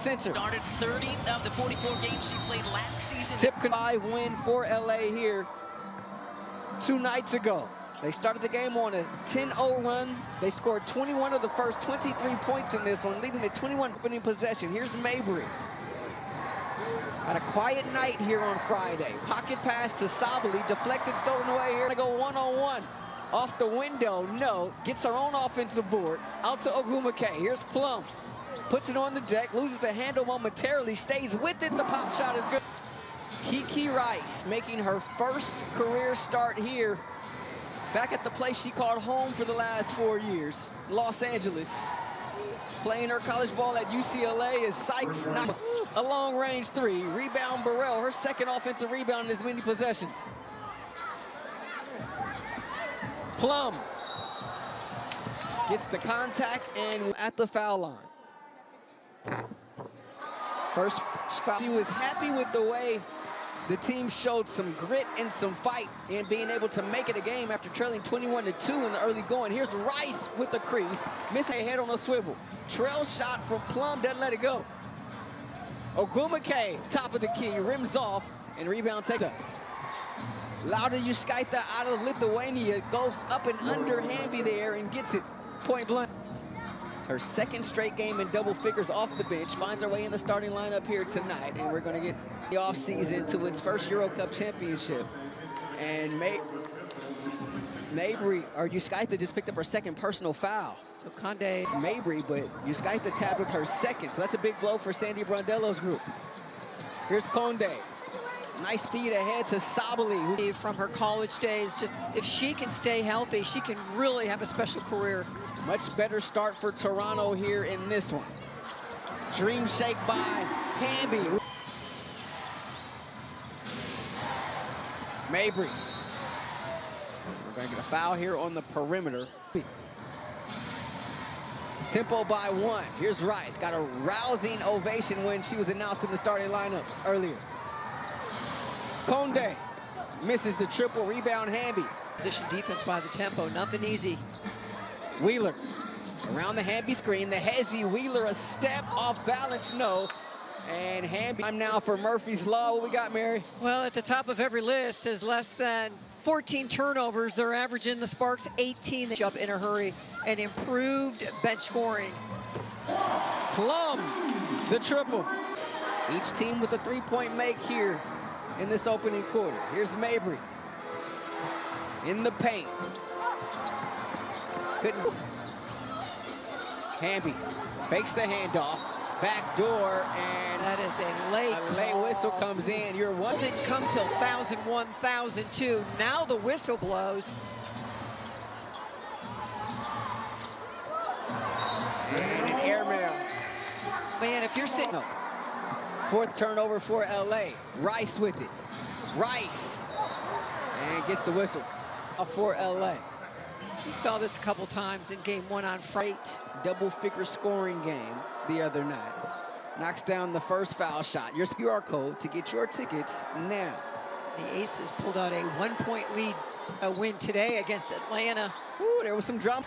center. Started 30 of the 44 games she played last season. Tip 5 win for LA here 2 nights ago. They started the game on a 10-0 run. They scored 21 of the first 23 points in this one, leading to 21 opening possession. Here's Mabry. Had a quiet night here on Friday. Pocket pass to Sabali, deflected, stolen away here. They go one-on-one. Off the window, no. Gets her own offensive board. Out to Ogwumike. Here's Plum. Puts it on the deck, loses the handle momentarily, stays with it. The pop shot is good. Kiki Rice making her first career start here. Back at the place she called home for the last 4 years, Los Angeles. Playing her college ball at UCLA is Sykes, a long-range 3. Rebound Burrell, her second offensive rebound in as many possessions. Plum gets the contact and at the foul line. First foul. She was happy with the way the team showed some grit and some fight in being able to make it a game after trailing 21-2 in the early going. Here's Rice with the crease, missing a head on a swivel. Trail shot from Plum, doesn't let it go. Ogwumike, top of the key, rims off, and rebound take up. Lauda Yuskaita out of Lithuania goes up and under Hamby there and gets it point blank. Her second straight game in double figures off the bench, finds her way in the starting lineup here tonight, and we're going to get the offseason to its first Euro Cup championship. And Mabry, or Yuskaita, just picked up her second personal foul. So Conde is Mabry, but Yuskaita tabbed with her second, so that's a big blow for Sandy Brondello's group. Here's Conde. Nice feed ahead to Sabali. From her college days, just if she can stay healthy, she can really have a special career. Much better start for Toronto here in this one. Dream shake by Hamby. Mabry. We're going to get a foul here on the perimeter. Tempo by 1. Here's Rice. Got a rousing ovation when she was announced in the starting lineups earlier. Conde misses the triple, rebound Hamby. Position defense by the Tempo, nothing easy. Wheeler around the Hamby screen. The Hezzy Wheeler, a step off balance, no. And Hamby. Time now for Murphy's Law. What we got, Mary? Well, at the top of every list is less than 14 turnovers. They're averaging the Sparks 18. They jump in a hurry and improved bench scoring. Plum, the triple. Each team with a 3-point make here in this opening quarter. Here's Mabry in the paint. Couldn't. Hamby fakes the handoff, back door, and that is a late whistle comes in. You're one. Didn't come till 1001, 1002. Now the whistle blows. And an airmail. Man, if you're sitting. No. Fourth turnover for LA. Rice with it. Rice. And gets the whistle for LA. We saw this a couple times in game 1 on Friday. Double-figure scoring game the other night. Knocks down the first foul shot. Your QR code to get your tickets now. The Aces pulled out a 1-point lead win today against Atlanta. Ooh, there was some drama.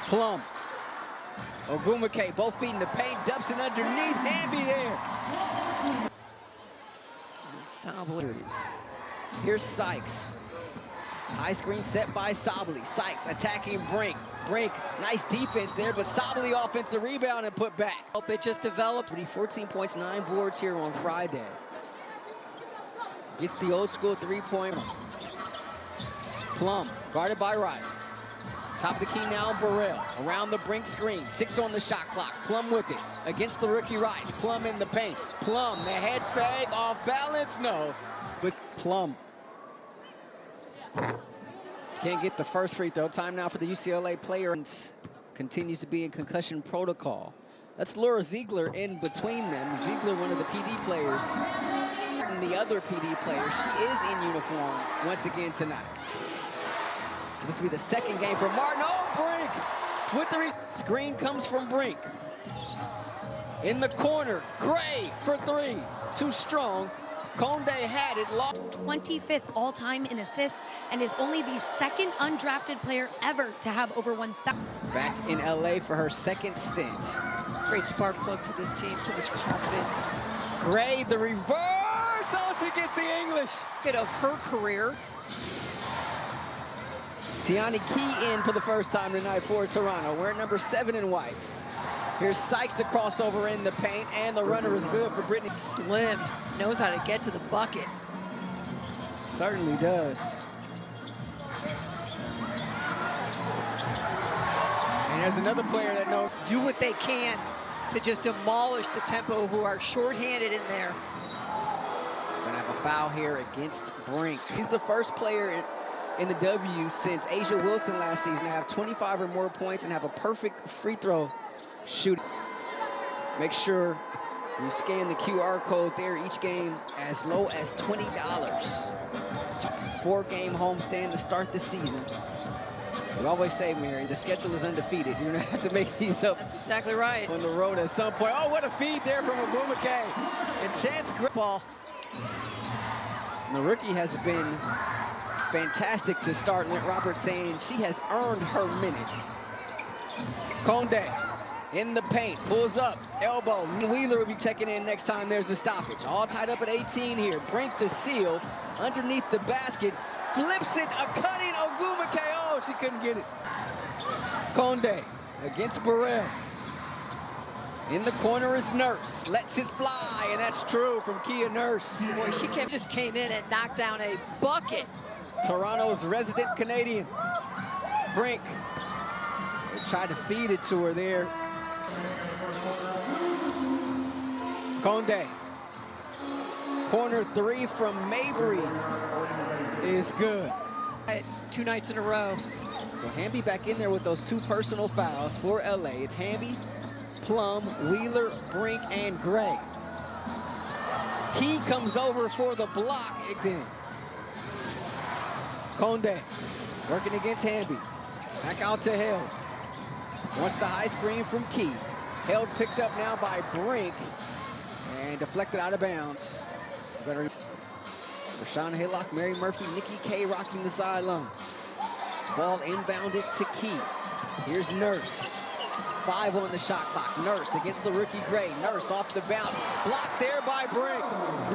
Plum. Ogwumike, both feet in the paint, dumps it underneath. Hamby there. Sabali. Here's Sykes. High screen set by Sabali. Sykes attacking Brink. Brink, nice defense there, but Sabali offensive rebound and put back. It just developed. 14 points, 9 boards here on Friday. Gets the old school 3-pointer. Plum, guarded by Rice. Top of the key now, Burrell. Around the Brink screen, 6 on the shot clock. Plum with it, against the rookie Rice. Plum in the paint. Plum, the head fake, off balance, no. But Plum can't get the first free throw. Time now for the UCLA player. Continues to be in concussion protocol. That's Laura Ziegler in between them. Ziegler, one of the PD players. And the other PD player, she is in uniform once again tonight. So this will be the second game for Martin. Oh, Brink with the screen comes from Brink. In the corner, Gray for three. Too strong. Conde had it. 25th all-time in assists and is only the second undrafted player ever to have over 1,000. Back in LA for her second stint. Great spark plug for this team, so much confidence. Gray, the reverse. Oh, she gets the English. Bit of her career. Tiani Key in for the first time tonight for Toronto. We're at number 7 in white. Here's Sykes, the crossover in the paint, and the runner is good for Brittany. Slim knows how to get to the bucket. Certainly does. And there's another player that knows. Do what they can to just demolish the tempo, who are shorthanded in there. Gonna have a foul here against Brink. He's the first player in the W since Asia Wilson last season to have 25 or more points and have a perfect free throw shooting. Make sure you scan the QR code there. Each game as low as $20. 4-game homestand to start the season. We always say, Mary, the schedule is undefeated. You're gonna have to make these up. That's exactly right. On the road at some point. Oh, what a feed there from Ogumake. And Chance Ball. And the rookie has been fantastic to start. Lynn Roberts saying she has earned her minutes. Conde in the paint, pulls up, elbow. Wheeler will be checking in next time there's a stoppage. All tied up at 18 here. Brink the seal underneath the basket. Flips it, a cutting Ogumake. Oh, she couldn't get it. Conde against Burrell. In the corner is Nurse. Lets it fly, and that's true from Kia Nurse. Boy, she just came in and knocked down a bucket. Toronto's resident Canadian. Brink. They tried to feed it to her there. Conde. Corner three from Mabry is good. 2 nights in a row. So Hamby back in there with those 2 personal fouls for LA. It's Hamby, Plum, Wheeler, Brink, and Gray. Key comes over for the block. Again. Conde working against Hamby. Back out to Held. Wants the high screen from Key. Held picked up now by Brink and deflected out of bounds. Rashawn Haylock, Mary Murphy, Nikki K rocking the sidelines. Ball inbounded to Key. Here's Nurse. 5 on the shot clock. Nurse against the rookie Gray. Nurse off the bounce. Blocked there by Brink.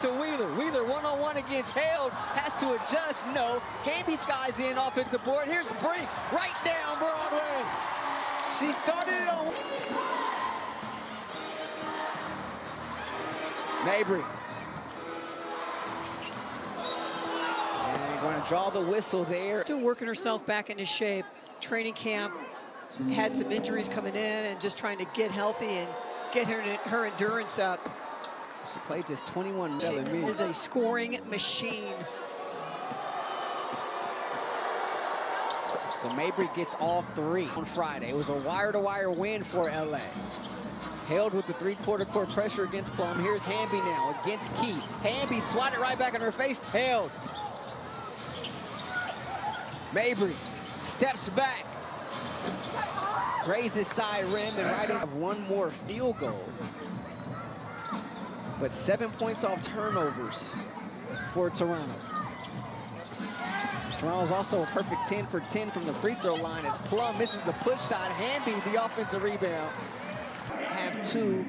To Wheeler. Wheeler one-on-one against Held. Has to adjust. No. Hamby skies in offensive board. Here's Brink. Right down Broadway. She started it on. Mabry. And going to draw the whistle there. Still working herself back into shape. Training camp had some injuries coming in and just trying to get healthy and get her endurance up. She played just 21 She minutes. is a scoring machine. So Mabry gets all 3 on Friday. It was a wire-to-wire win for LA. Held with the 3/4 court pressure against Plum. Here's Hamby now against Key. Hamby swatted right back in her face. Held. Mabry steps back. Grazes side rim and right in. One more field goal. But 7 points off turnovers for Toronto. Toronto's also a perfect 10 for 10 from the free throw line as Plum misses the push shot. Hamby the offensive rebound. Have 2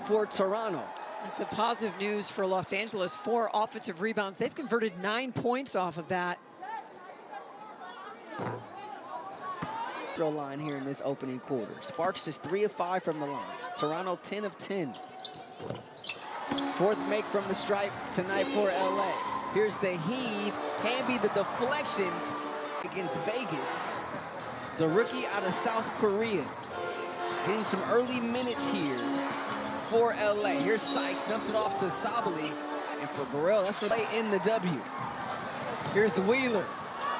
for Toronto. It's a positive news for Los Angeles. 4 offensive rebounds. They've converted 9 points off of that. Throw line here in this opening quarter. Sparks just 3 of 5 from the line. Toronto 10 of 10. 4th make from the stripe tonight for LA. Here's the heave. Hamby the deflection against Vegas. The rookie out of South Korea. Getting some early minutes here for LA. Here's Sykes, dumps it off to Sabali. And for Burrell, that's what they in the W. Here's Wheeler,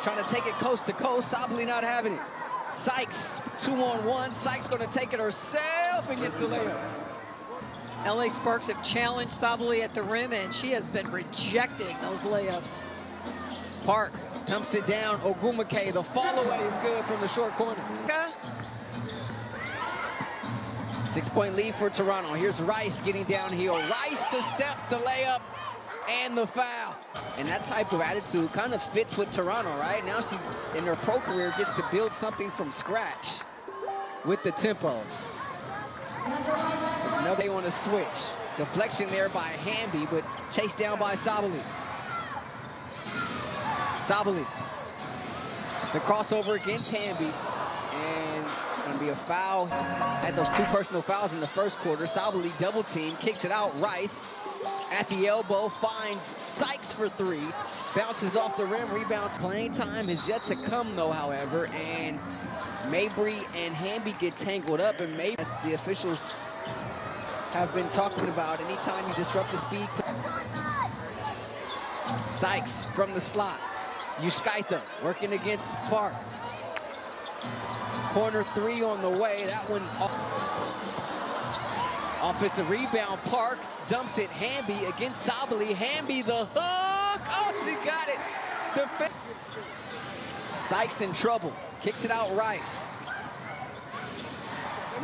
trying to take it coast to coast. Sabali not having it. Sykes, 2-on-1. Sykes gonna take it herself and gets the layup. LA Sparks have challenged Sabali at the rim, and she has been rejecting those layups. Park dumps it down. Ogumake, the fall away is good from the short corner. 6-point lead for Toronto. Here's Rice getting downhill. Rice, the step, the layup, and the foul. And that type of attitude kind of fits with Toronto, right? Now she's, in her pro career, gets to build something from scratch with the tempo. Now they want to switch. Deflection there by Hamby, but chased down by Sabali. Sabali. The crossover against Hamby. And it's going to be a foul. Had those 2 personal fouls in the first quarter. Sabali double team, kicks it out. Rice at the elbow, finds Sykes for 3. Bounces off the rim, rebounds. Playing time is yet to come, though, however. And Mabry and Hamby get tangled up, and maybe the officials have been talking about anytime you disrupt the speed. Sykes from the slot. Yuskaitha working against Spark. Corner 3 on the way. That one offensive rebound. Park dumps it. Hamby against Sabali. Hamby the hook. Oh, she got it. Sykes in trouble. Kicks it out Rice.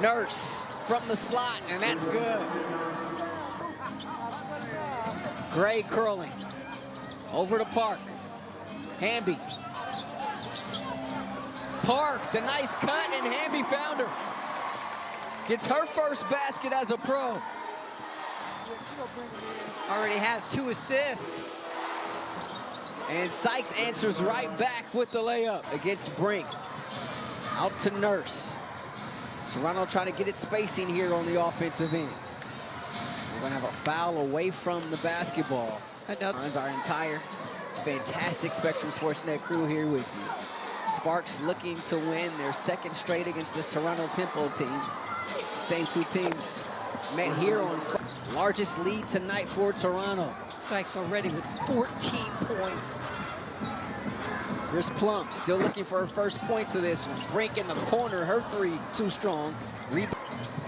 Nurse from the slot, and that's good. Gray curling. Over to Park. Hamby. Park, the nice cut, and Hamby found her. Gets her first basket as a pro. Already has 2 assists. And Sykes answers right back with the layup against Brink. Out to Nurse. Toronto trying to get its spacing here on the offensive end. We're going to have a foul away from the basketball. Another. Our entire fantastic Spectrum Sportsnet crew here with you. Sparks looking to win their 2nd straight against this Toronto Tempo team. Same 2 teams met here on largest lead tonight for Toronto. Sykes already with 14 points. Here's Plum, still looking for her first points of this one. Brink in the corner, her 3 too strong.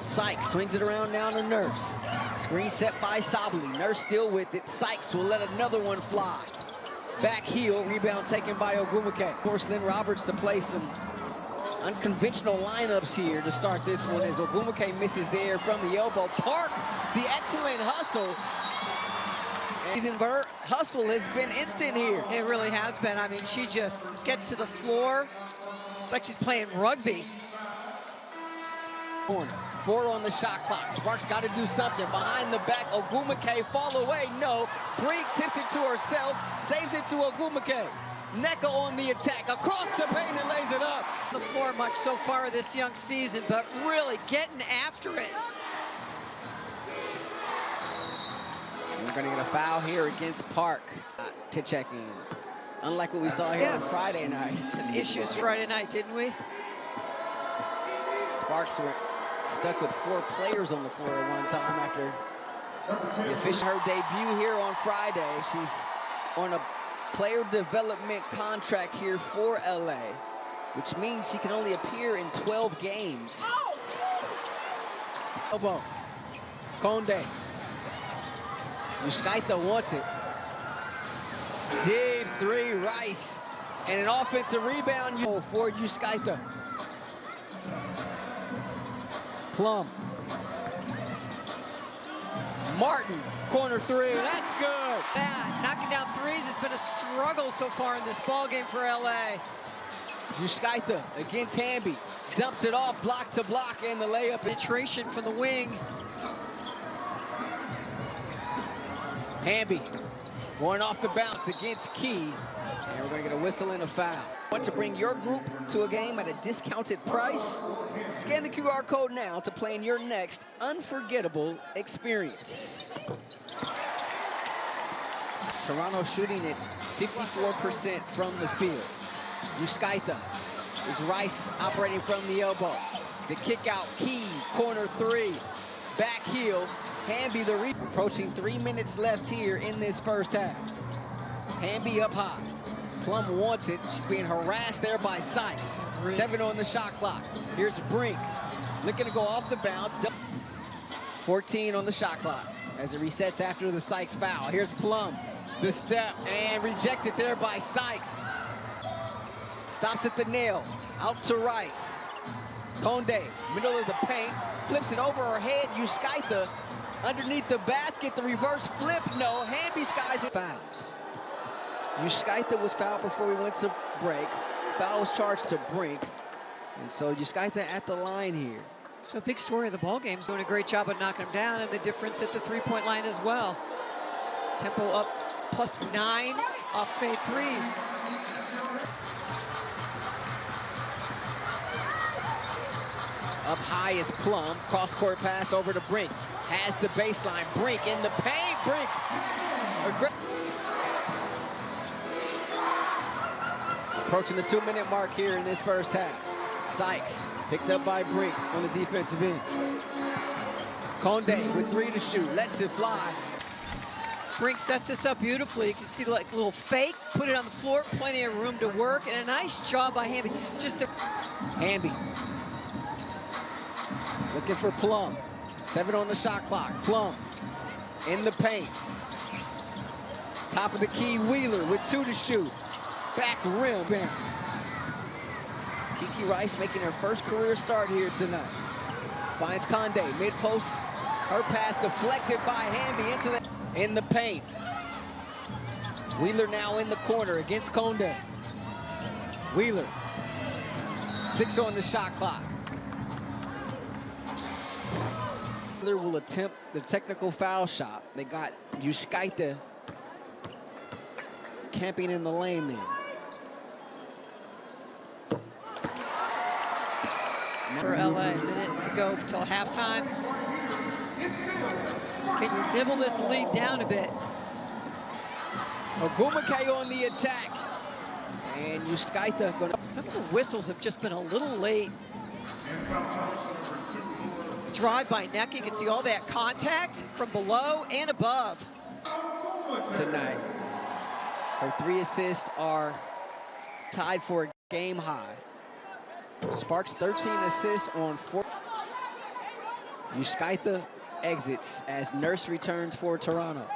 Sykes swings it around now to Nurse. Screen set by Sabali. Nurse still with it. Sykes will let another one fly. Back heel, rebound taken by Ogwumike. Of course, Lynn Roberts to play some unconventional lineups here to start this one as Ogwumike misses there from the elbow. Park, the excellent hustle. And her hustle has been instant here. It really has been. I mean, she just gets to the floor. It's like she's playing rugby. Corner. 4 on the shot clock. Sparks got to do something. Behind the back, Ogwumike fall away. No. Brink tips it to herself. Saves it to Ogwumike. Neka on the attack. Across the paint and lays it up. The floor much so far this young season, but really getting after it. We're going to get a foul here against Park to check in. Unlike what we saw here on Friday night. Some issues Friday night, didn't we? Sparks were stuck with 4 players on the floor at one time after the official her debut here on Friday. She's on a player development contract here for LA, which means she can only appear in 12 games. Elbow. Conde. Yuskaitha wants it. Dig 3, Rice. And an offensive rebound for Yuskaitha. Plum. Martin, corner 3, that's good. That, knocking down 3s has been a struggle so far in this ball game for LA. Yuskaitha against Hamby. Dumps it off, block to block, and the layup. Penetration from the wing. Hamby going off the bounce against Key. And we're going to get a whistle and a foul. Want to bring your group to a game at a discounted price? Scan the QR code now to plan your next unforgettable experience. Toronto shooting at 54% from the field. Yuskaitha is Rice operating from the elbow. The kick out, Key, corner 3, back heel. Hamby the approaching 3 minutes left here in this first half. Hamby up high. Plum wants it. She's being harassed there by Sykes. 7 on the shot clock. Here's Brink. Looking to go off the bounce. 14 on the shot clock as it resets after the Sykes foul. Here's Plum. The step and rejected there by Sykes. Stops at the nail. Out to Rice. Conde, middle of the paint, flips it over her head. Yuskaitha underneath the basket, the reverse flip, no. Hamby skies it. Fouls. Yuskaitha was fouled before we went to break. Foul was charged to Brink. And so Yuskaitha at the line here. So big story of the ball game. Doing a great job of knocking them down, and the difference at the three-point line as well. Tempo up +9 off made threes. Up high is Plum. Cross-court pass over to Brink. Has the baseline. Brink in the paint. Brink. Approaching the 2-minute mark here in this first half. Sykes picked up by Brink on the defensive end. Conde with 3 to shoot. Lets it fly. Brink sets this up beautifully. You can see like a little fake, put it on the floor, plenty of room to work, and a nice job by Hamby. Just to Hamby. Looking for Plum. 7 on the shot clock. Plum in the paint. Top of the key, Wheeler with 2 to shoot. Back rim. Bam. Kiki Rice making her first career start here tonight. Finds Conde, mid-post. Her pass deflected by Hamby in the paint. Wheeler now in the corner against Conde. Wheeler. 6 on the shot clock. Wheeler will attempt the technical foul shot. They got Yuskaitha camping in the lane there. For LA, a minute to go till halftime. Can you nibble this lead down a bit? Ogumake on the attack. And Yuskaitha going to... Some of the whistles have just been a little late. Drive by Neck, you can see all that contact from below and above. Tonight, her 3 assists are tied for a game high. Sparks 13 assists on 4. Yuskaitha exits as Nurse returns for Toronto.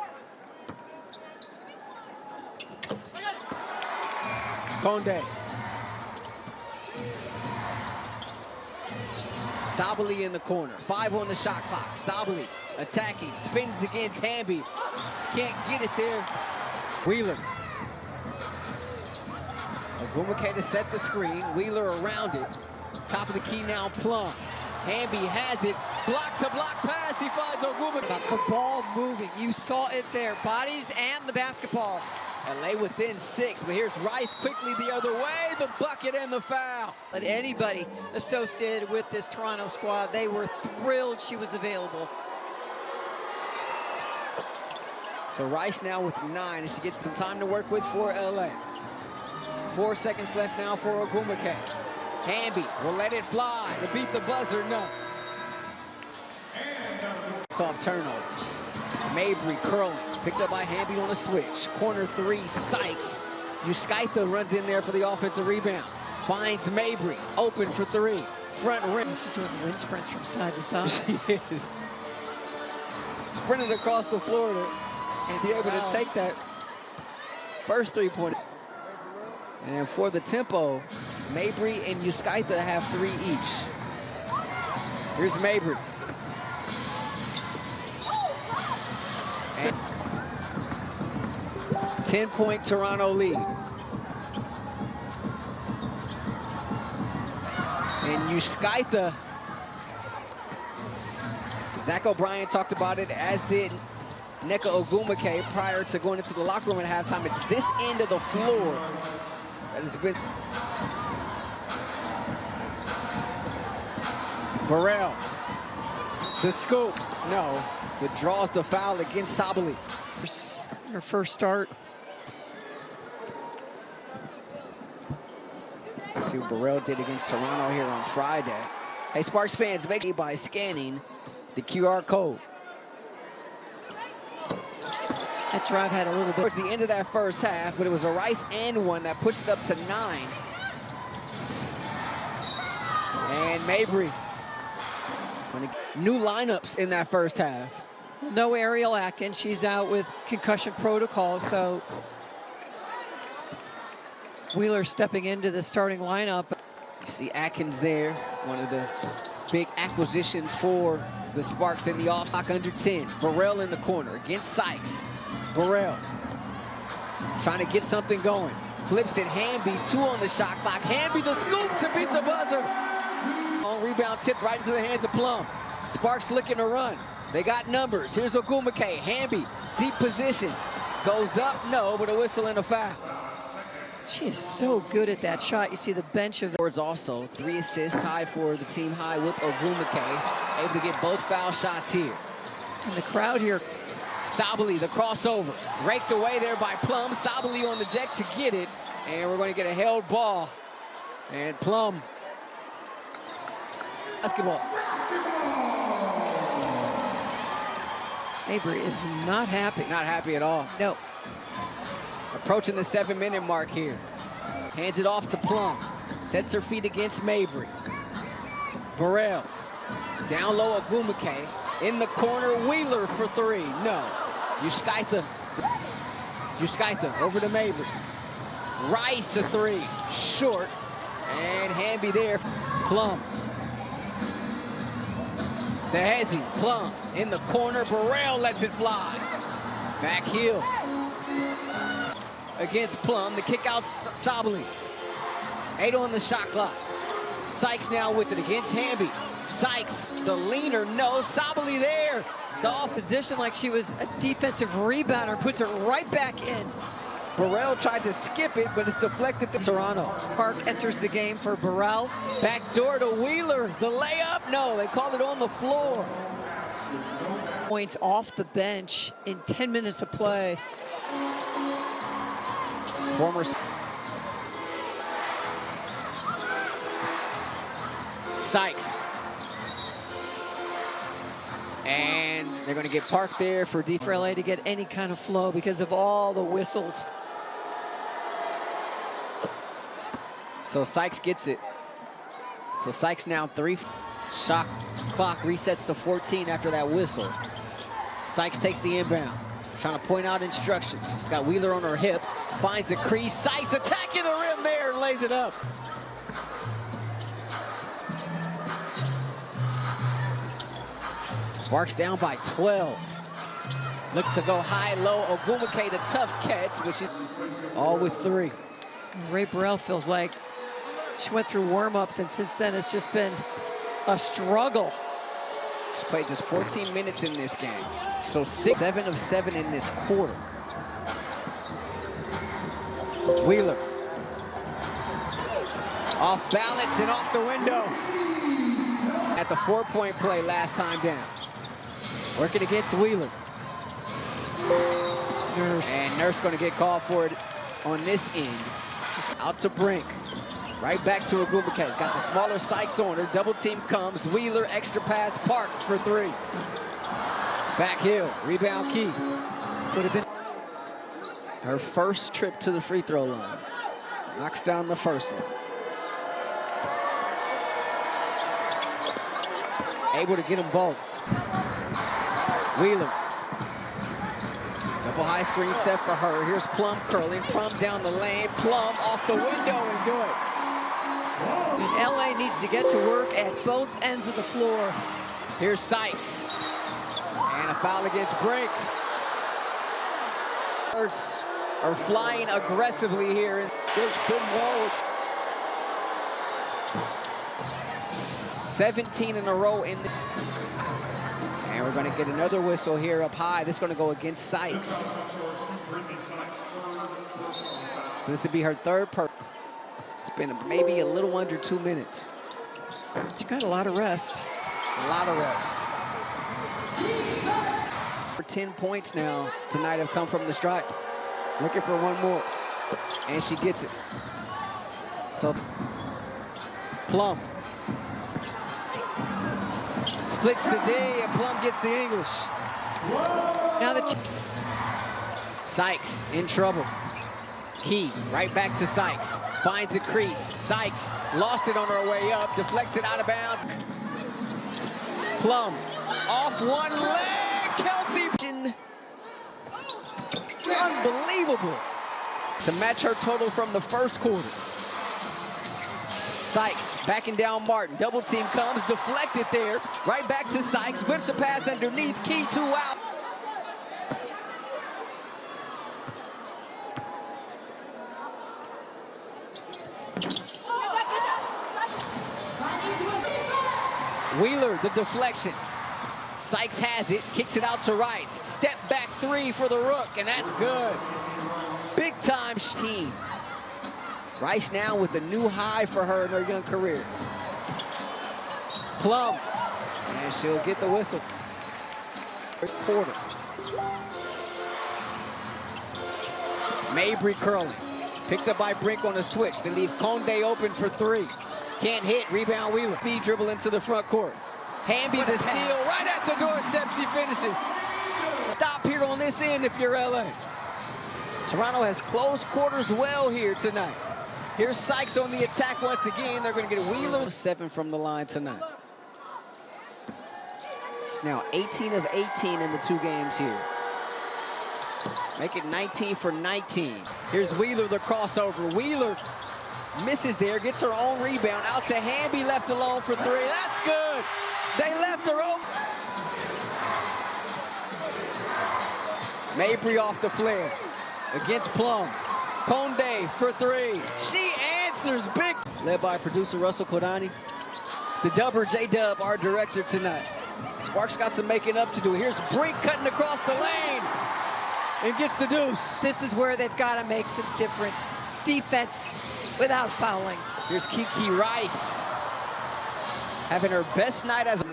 Conde. Sabali in the corner. 5 on the shot clock. Sabali attacking. Spins against Hamby. Can't get it there. Wheeler. Ogumake to set the screen. Wheeler around it. Top of the key now, Plum. Hamby has it. Block-to-block pass. He finds Ogumake. The ball moving. You saw it there. Bodies and the basketball. LA within 6, but here's Rice quickly the other way. The bucket and the foul. But anybody associated with this Toronto squad, they were thrilled she was available. So Rice now with 9, and she gets some time to work with for LA. 4 seconds left now for Ogumake. Hamby will let it fly to beat the buzzer. No. Soft turnovers. Mabry curling. Picked up by Hamby on a switch. Corner 3, Sykes. Yuskaitha runs in there for the offensive rebound. Finds Mabry. Open for 3. Front rim. She's doing the wind sprints from side to side. She is. Sprinted across the floor to be able to take that first 3-pointer. And for the tempo, Mabry and Yuskaitha have 3 each. Here's Mabry. And 10-point Toronto lead. And Yuskaitha, Zach O'Brien talked about it, as did Nneka Ogumake prior to going into the locker room at halftime. It's this end of the floor that has been. Burrell, the scoop, no, but draws the foul against Sabali. Her first start. See what Burrell did against Toronto here on Friday. Hey, Sparks fans, make it by scanning the QR code. That drive had a little bit. Towards the end of that first half, but it was a Rice and one that pushed it up to 9. And Mabry. New lineups in that first half. No Ariel Atkins. She's out with concussion protocol, so Wheeler stepping into the starting lineup. You see Atkins there, one of the big acquisitions for the Sparks in the off-sock under 10. Burrell in the corner against Sykes. Burrell trying to get something going. Flips it, Hamby, 2 on the shot clock. Hamby the scoop to beat the buzzer. On rebound tip right into the hands of Plum. Sparks looking to run. They got numbers. Here's Ogumake. Hamby, deep position. Goes up, no, but a whistle and a foul. She is so good at that shot. You see the bench of Boards also, 3 assists, tied for the team high with Ogumake. Able to get both foul shots here. and the crowd here. Sabali, the crossover. Raked away there by Plum. Sabali on the deck to get it. And we're going to get a held ball. And Plum. Basketball. Mabry is not happy. He's not happy at all. No. Approaching the 7-minute mark here. Hands it off to Plum. Sets her feet against Mabry. Burrell. Down low, Ogumake. In the corner, Wheeler for 3. No. Yuskaitha over to Mabry. Rice a 3. Short. And Hamby there. Plum. The Hezzy. Plum in the corner. Burrell lets it fly. Back heel. Against Plum. The kick out Sabali. 8 on the shot clock. Sykes now with it against Hamby. Sykes, the leaner, no. Sabali there. The off position like she was a defensive rebounder, puts it right back in. Burrell tried to skip it, but it's deflected to Toronto. Park enters the game for Burrell. Back door to Wheeler. The layup, no, they called it on the floor. Points off the bench in 10 minutes of play. Former Sykes. And they're going to get Park there for deep. For LA to get any kind of flow because of all the whistles. So Sykes gets it. So Sykes now 3. Shot clock resets to 14 after that whistle. Sykes takes the inbound. Trying to point out instructions. She's got Wheeler on her hip. Finds a crease. Sykes attacking the rim there and lays it up. Sparks down by 12. Look to go high, low. Ogumake, the tough catch, which is all with 3. Ray Burrell feels like she went through warm-ups, and since then it's just been a struggle. She's played just 14 minutes in this game. So 7 of 7 in this quarter. Wheeler. Off balance and off the window. At the 4-point play last time down. Working against Wheeler. Nurse. And Nurse going to get called for it on this end. Just out to Brink. Right back to Ogumake. Got the smaller Sykes on her. Double team comes. Wheeler, extra pass, Park for 3. Back heel. Rebound Key. Would have been her first trip to the free throw line. Knocks down the first one. Able to get them both. Wheeler. Double high screen set for her. Here's Plum curling. Plum down the lane. Plum off the window and good. And LA needs to get to work at both ends of the floor. Here's Sykes. And a foul against Brink. Birds are flying aggressively here. There's Ben Wallace. 17 in a row in the... And we're going to get another whistle here up high. This is going to go against Sykes. So this would be her 3rd per. It's been maybe a little under 2 minutes. She's got a lot of rest. A lot of rest. 10 points now tonight have come from the stripe. Looking for one more. And she gets it. So Plum. Splits the D and Plum gets the English. Now that Sykes in trouble. Key right back to Sykes. Finds a crease. Sykes lost it on her way up. Deflects it out of bounds. Plum off one leg. Kelsey. Unbelievable. To match her total from the first quarter. Sykes backing down Martin. Double team comes, deflected there. Right back to Sykes. Whips a pass underneath. Key 2 out. Wheeler, the deflection. Sykes has it, kicks it out to Rice. Step back 3 for the Rook, and that's good. Big time team. Rice now with a new high for her in her young career. Plum, and she'll get the whistle. First quarter. Mabry curling. Picked up by Brink on a switch. They leave Conde open for 3. Can't hit, rebound Wheeler. Speed dribble into the front court. Hamby the seal, right at the doorstep, she finishes. Stop here on this end if you're LA. Toronto has close quarters well here tonight. Here's Sykes on the attack once again. They're gonna get Wheeler 7 from the line tonight. It's now 18 of 18 in the 2 games here. Make it 19 for 19. Here's Wheeler, the crossover. Wheeler misses there, gets her own rebound. Out to Hamby, left alone for 3. That's good. They left her open. Mabry off the flare. Against Plum. Conde for 3. She answers big. Led by producer Russell Kodani. The dubber, J-Dub, our director tonight. Sparks got some making up to do. Here's Brink cutting across the lane. And gets the deuce. This is where they've got to make some difference. Defense without fouling. Here's Kiki Rice. Having her best night as a...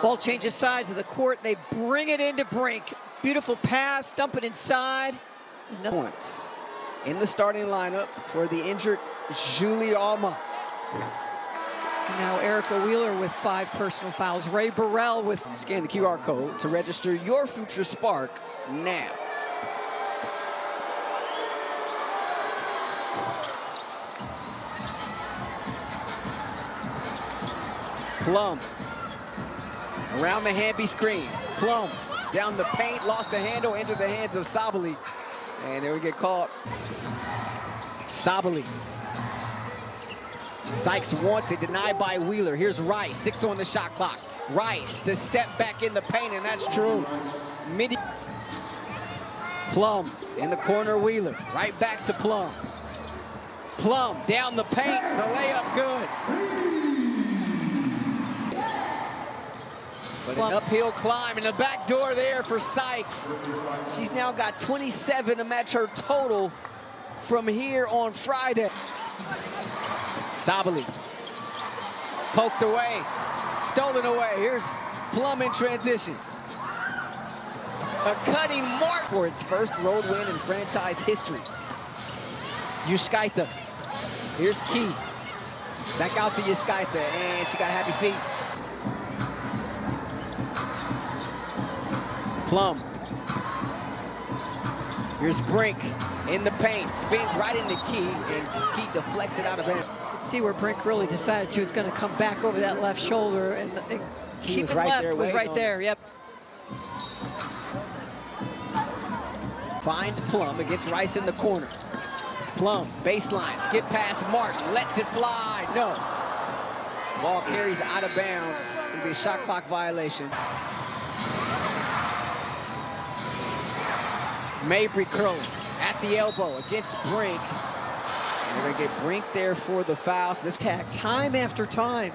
Ball changes sides of the court. They bring it into Brink. Beautiful pass, dump it inside. Points in the starting lineup for the injured Julie Alma. And now Erica Wheeler with 5 personal fouls. Ray Burrell with... Scan the QR code to register your future Spark now. Plum. Around the Hamby screen. Plum down the paint, lost the handle into the hands of Sabali. And there we get caught. Sabali. Sykes wants it, denied by Wheeler. Here's Rice, 6 on the shot clock. Rice, the step back in the paint, and that's true. Midi. Plum in the corner, Wheeler. Right back to Plum. Plum down the paint, the layup good. But an uphill climb and the back door there for Sykes. She's now got 27 to match her total from here on Friday. Sabali, poked away, stolen away. Here's Plum in transition. A cutting mark for its first road win in franchise history. Yuskaitha, here's Key. Back out to Yuskaitha, and she got happy feet. Plum. Here's Brink in the paint, spins right into Key, and Key deflects it out of bounds. See where Brink really decided she was going to come back over that left shoulder, and Key keep was it right left there, was right there. Yep. Finds Plum against Rice in the corner. Plum, baseline, skip past Martin, lets it fly. No. Ball carries out of bounds. It'll be a shot clock violation. Mabry curling at the elbow against Brink. And we're gonna get Brink there for the foul. So this Attack time after time.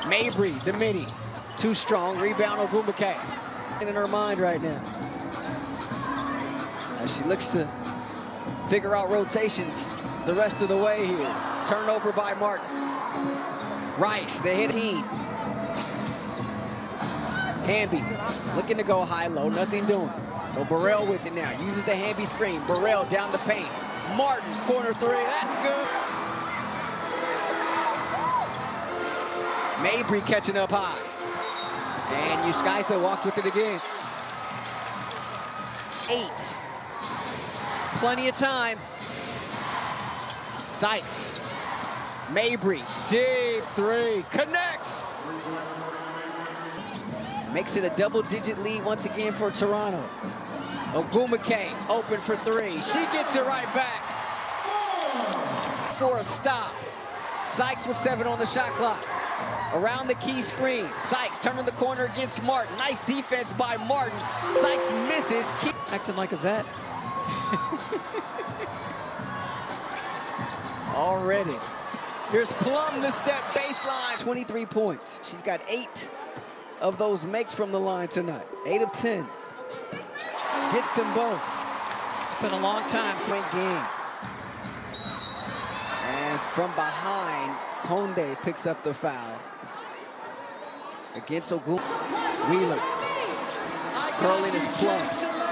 Mabry, the midi, too strong. Rebound Ogumake. In her mind right now. As she looks to figure out rotations the rest of the way here. Turnover by Martin. Rice, they hit team. Hamby looking to go high-low, nothing doing. So Burrell with it now, uses the Hamby screen. Burrell down the paint. Martin, corner 3, that's good. Mabry catching up high. And Yuskaitha walked with it again. 8. Plenty of time. Sykes. Mabry, deep 3, connects. Makes it a double-digit lead once again for Toronto. Ogumake open for three. She gets it right back for a stop. Sykes with 7 on the shot clock. Around the key screen. Sykes turning the corner against Martin. Nice defense by Martin. Sykes misses. Acting like a vet. Already. Here's Plum, the step baseline. 23 points. She's got 8 of those makes from the line tonight. 8 of 10. Gets them both. It's been a long time. Point game. And from behind, Conde picks up the foul against Ogum. Wheeler. Curling is Plum.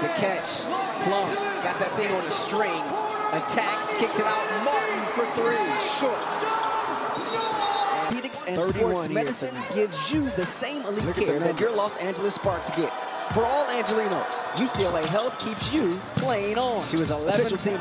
The catch. Plum got that thing on a string. Attacks, kicks it out. Martin for 3. Short. And sports medicine gives you the same elite care that your Los Angeles Sparks get. For all Angelinos, UCLA Health keeps you playing on. She was 11 team.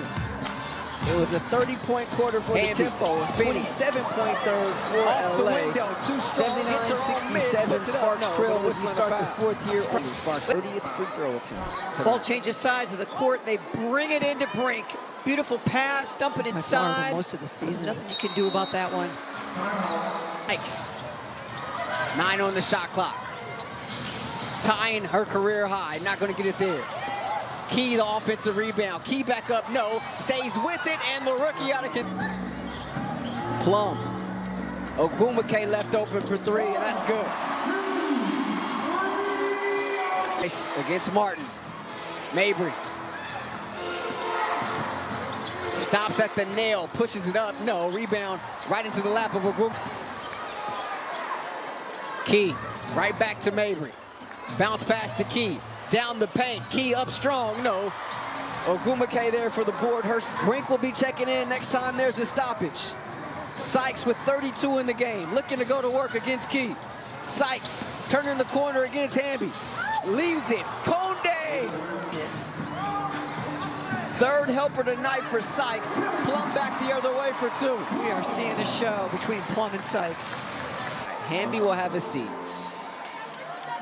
It was a 30-point quarter for the Tempo, a 27-point third for LA. 79-67 Sparks trail as we start the 4th year. Sparks 30th free throw attempt. Ball changes sides of the court. They bring it into Brink. Beautiful pass, dump it inside. Most of the season. Nothing you can do about that one. Sykes. 9 on the shot clock. Tying her career high. Not going to get it there. Key, the offensive rebound. Key back up. No. Stays with it. And the rookie out of control. Plum. Ogumake left open for 3. And that's good. Nice against Martin. Mabry. Stops at the nail. Pushes it up. No. Rebound right into the lap of Ogumake. Key, right back to Mabry. Bounce pass to Key. Down the paint. Key up strong. No. Ogumake there for the board. Brink will be checking in next time there's a stoppage. Sykes with 32 in the game. Looking to go to work against Key. Sykes turning the corner against Hamby. Leaves it. Conde. Yes. 3rd helper tonight for Sykes. Plum back the other way for 2. We are seeing a show between Plum and Sykes. Hamby will have a seat.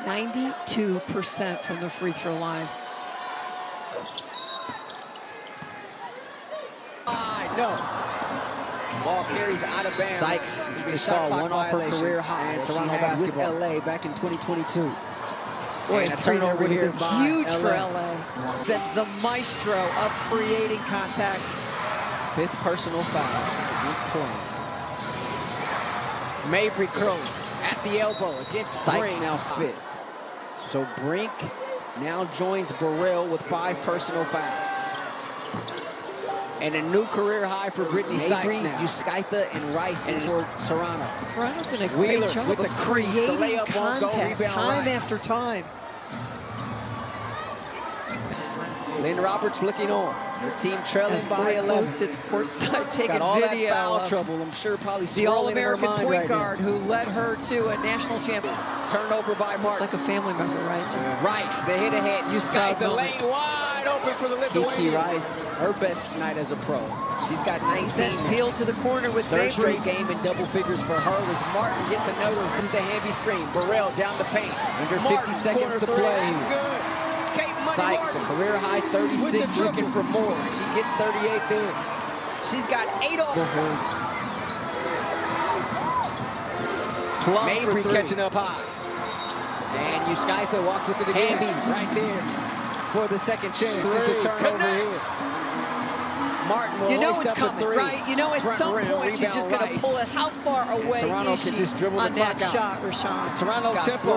92% from the free throw line. No. Ball carries out of bounds. Sykes just saw one off her career high in Toronto basketball with LA back in 2022. Boy, and a turnover here by huge LA. for LA. Been the maestro of creating contact. 5th personal foul against Plum. Mabry curling at the elbow against Sykes, now 5th. So Brink now joins Burrell with 5 personal fouls. And a new career high for Brittany Sykes now. Uskaitha and Rice in Toronto. Toronto's in a great job with the crease, the layup won't go, rebound time Rice. after time. Lynn Roberts looking on. Her team trailing As by Brink 11. Close sits courtside taking Got all video that foul of trouble, I'm sure, probably the swirling in her All-American mind point right guard now. who led her to a national champion. Turnover by It's Martin. like a family member, right? Just Rice, the hit ahead. Uskaitha, the lane wide open for the Lithuanian. Kiki Rice, her best night as a pro. She's got 19. sends Peel to the corner with 3rd Mabry. straight game in double figures for her as Martin gets another. This is the Hamby screen. Burrell down the paint. Under 50 seconds to play. That's good. Sykes, a career high 36, looking for more. She gets 38 there. She's got 8 off. Plum Mabry catching up high. And Uskaitha walks with it again. Hamby right there for the second chance. This is the turnover here. Martin will You know hoist it's up a coming, 3. right? You know at Front some rim, point she's rebound just going to Rice. pull it. How far away Toronto is can she just dribble the on that clock out. shot, Rashawn? Toronto tempo